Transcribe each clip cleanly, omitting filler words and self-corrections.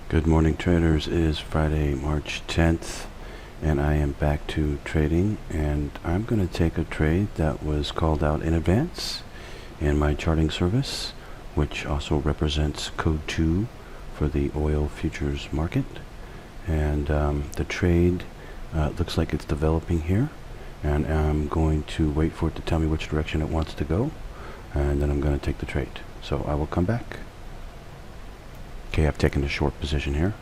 Good morning, traders. It is Friday, March 10th, and I am back to trading, and I'm going to take a trade that was called out in advance in my charting service, which also represents code 2 for the oil futures market. And the trade looks like it's developing here, and I'm going to wait for it to tell me which direction it wants to go, and then I'm going to take the trade. So I will come back. Okay, I've taken a short position here.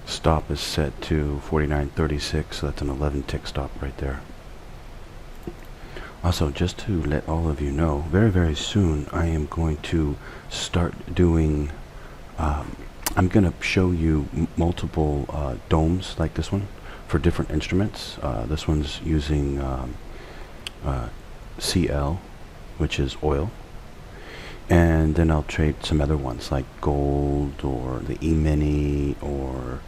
Stop is set to 49.36, so that's an 11 tick stop right there. Also, just to let all of you know, very soon I am going to start doing, I'm going to show you multiple domes like this one for different instruments. This one's using CL, which is oil. And then I'll trade some other ones like gold or the E-mini or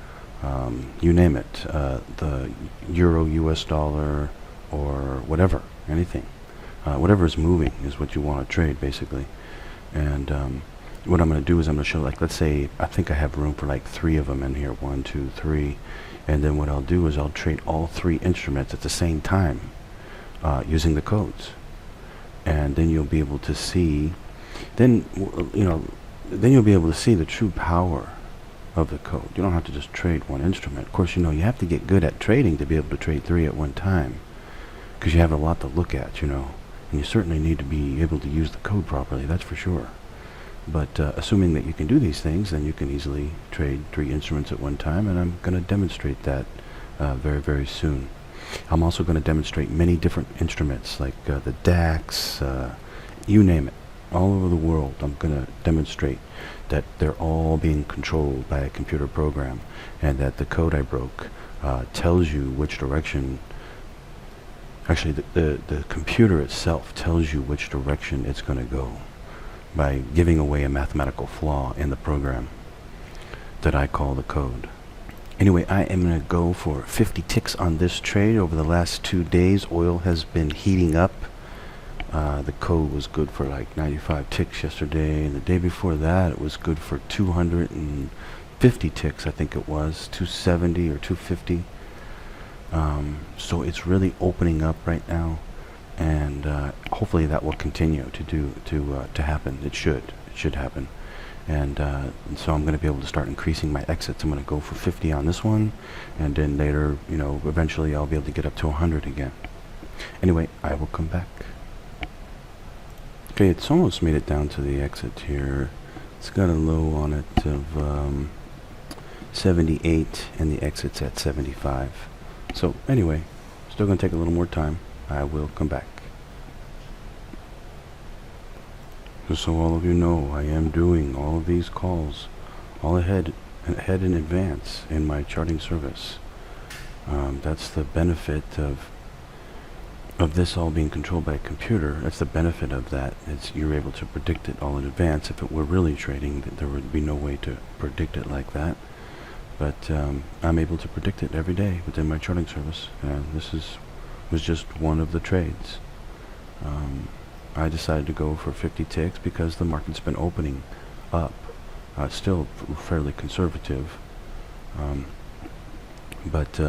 you name it, the euro US dollar or whatever, anything. Whatever is moving is what you want to trade basically. And what I'm going to do is I'm going to show, like, let's say I think I have room for like 3 of them in here, 1, 2, 3. And then what I'll do is I'll trade all 3 instruments at the same time using the codes. And then you'll be able to see then you'll be able to see the true power of the code. You don't have to just trade one instrument. Of course, you have to get good at trading to be able to trade 3 at one time, because you have a lot to look at, and you certainly need to be able to use the code properly, that's for sure. But assuming that you can do these things, then you can easily trade 3 instruments at one time, and I'm going to demonstrate that very soon. I'm also going to demonstrate many different instruments, like the DAX, you name it. All over the world, I'm going to demonstrate that they're all being controlled by a computer program, and that the code I broke tells you which direction. Actually, the computer itself tells you which direction it's going to go by giving away a mathematical flaw in the program that I call the code. Anyway, I am going to go for 50 ticks on this trade. Over the last 2 days, oil has been heating up. The code was good for like 95 ticks yesterday, and the day before that it was good for 250 ticks, I think it was 270 or 250. So it's really opening up right now, and hopefully that will continue to happen. It should happen, and so I'm going to be able to start increasing my exits. I'm going to go for 50 on this one, and then later, eventually I'll be able to get up to 100 again. Anyway, I will come back. Okay, it's almost made it down to the exit here. It's got a low on it of 78, and the exit's at 75. So anyway, still going to take a little more time. I will come back. Just so all of you know, I am doing all of these calls all ahead in advance in my charting service. That's the benefit of this all being controlled by a computer. That's the benefit of that. You're able to predict it all in advance. If it were really trading, there would be no way to predict it like that. But I'm able to predict it every day within my charting service, and this was just one of the trades. I decided to go for 50 ticks because the market's been opening up. Still fairly conservative, but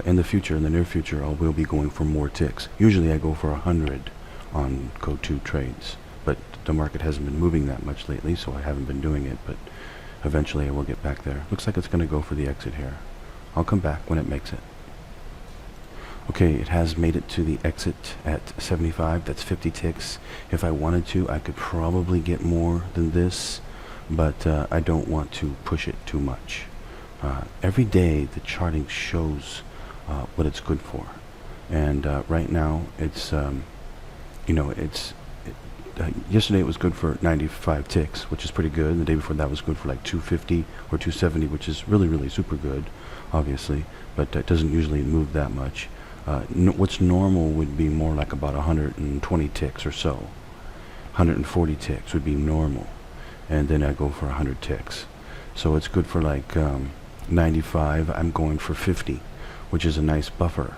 in the near future, I will be going for more ticks. Usually I go for 100 on code 2 trades, but the market hasn't been moving that much lately, so I haven't been doing it, but eventually I will get back there. Looks like it's going to go for the exit here. I'll come back when it makes it. Okay, it has made it to the exit at 75. That's 50 ticks. If I wanted to, I could probably get more than this, but I don't want to push it too much. Every day the charting shows what it's good for, and right now it's yesterday it was good for 95 ticks, which is pretty good. The day before that was good for like 250 or 270, which is really super good, obviously, but it doesn't usually move that much. What's normal would be more like about 120 ticks or so. 140 ticks would be normal, and then I go for 100 ticks. So it's good for like 95. I'm going for 50, which is a nice buffer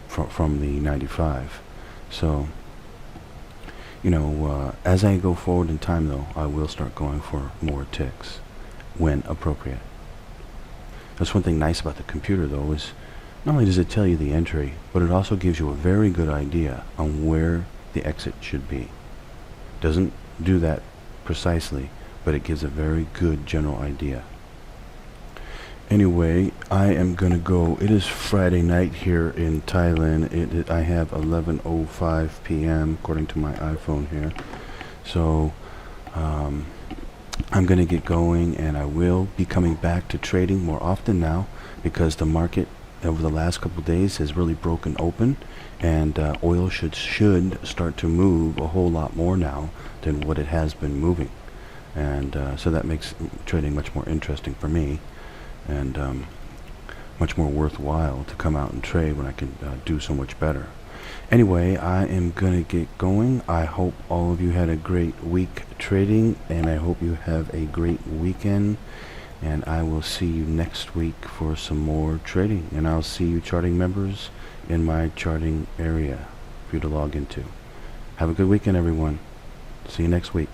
from the 95. So as I go forward in time, though, I will start going for more ticks. when appropriate. That's one thing nice about the computer, though, is not only does it tell you the entry, but it also gives you a very good idea on where the exit should be. Doesn't do that precisely, but it gives a very good general idea. Anyway, I am going to go. It is Friday night here in Thailand. I have 11:05 p.m. according to my iPhone here. So I'm going to get going, and I will be coming back to trading more often now because the market over the last couple of days has really broken open, and oil should start to move a whole lot more now than what it has been moving. And so that makes trading much more interesting for me, and much more worthwhile to come out and trade when I can do so much better. Anyway, I am going to get going. I hope all of you had a great week trading, and I hope you have a great weekend. And I will see you next week for some more trading. And I'll see you charting members in my charting area for you to log into. Have a good weekend, everyone. See you next week.